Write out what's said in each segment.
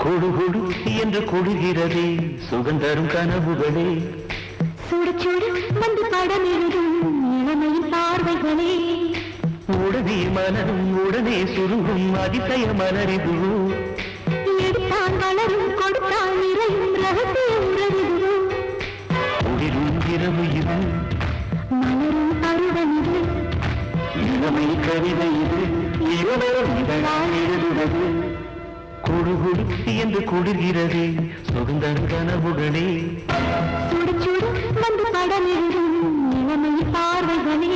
கொடு கொடு என்று கொடுகிறதே சுகந்தரும் கனவுகளே சுடு சுடு வந்து படம் எழுதும் இளமையின் பார்வைகளே உடனே மலரும் உடனே சுருங்கும் அதிசய மலரிது எடுத்தான் வளரும் கொடுத்தான் நிறையும் ரகசிய உறவிது உயிரும் இரவு இது மலரும் பருவம் இது இளமை கவிதை இது இருவரும் இதழால் எழுதுவது கொடு கொடு என்று கொடுகிறதே சுகந்தரும் கனவுகளே சுடு சுடு வந்து படம் எழுதும் இளமையின் பார்வைகளே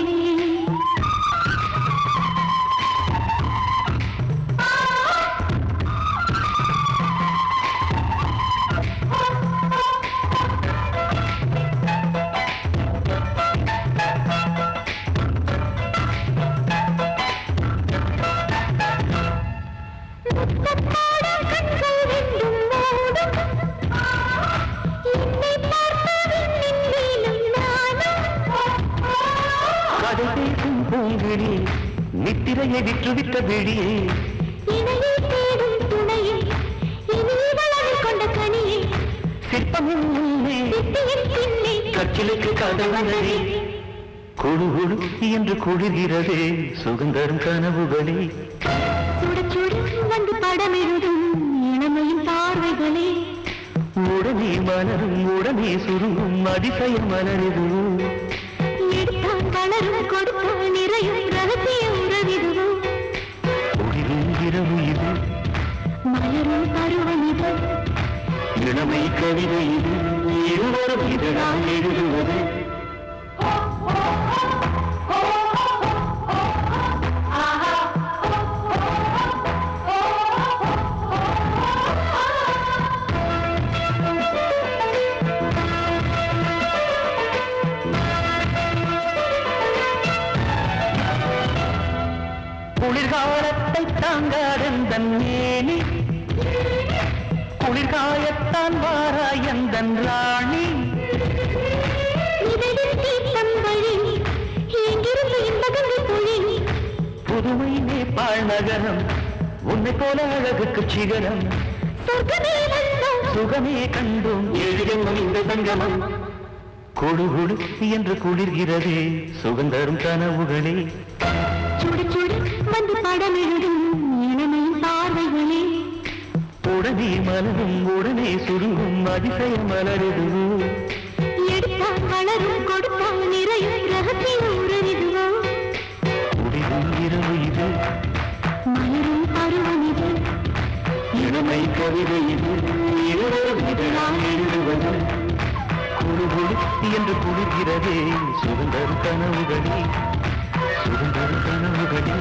பூங்கிழி நித்திரையை விற்றுவிட்ட வெளியே இணையை தேடும் துணையை இனிவளவில் கொண்ட கனியை சிற்பமும் முன்னே சித்தியின் பின்னே கச்சிலுக்கு கதவனே கொடு கொடு என்று குளிர்கிறதே சுகந்தரும் கனவுகளே சுட சுட வந்து படம் எழுதும் இளமையின் பார்வைகளே உடனே மலரும் உடனே சுருங்கும் அதிசய மலரிது எடுத்தான் வளரும் கொடுத்தான் நிறையும் ரகசிய உறவிது உயிரும் இரவு இது மலரும் பருவம் இது இளமை கவிதை இது இருவரும் இதழால் எழுதுவது குளிர்காலத்தை தாங்காதந்தன் மேனி குளிர்காயத்தான் வாராயந்தன் ராணி புதுமை நேபாள் நகரம் உன்னை போல அழகுக்கு சிகரம் சுகமே கண்டோம் எழுதும் இந்த சங்கமம் கொடு கொடு என்று குளிர்கிறதே சுகந்தரும் கனவுகளே சுடு சுடு வந்து படம் எழுதும் இளமையின் பார்வைகளே உடனே மலரும் உடனே சுருங்கும் அதிசய மலரிது எடுத்தான் வளரும் கொடுத்தான் நிறையும் ரகசிய உறவிதுவோ உயிரும் இரவு இது மலரும் பருவம் இது இளமை கவிதை இது இருவரும் இதழால் எழுதுவது கொடு கொடு என்று குளிர்கிறதே சுகந்தரும் கனவுகளே சுகந்தரும் கனவுகளே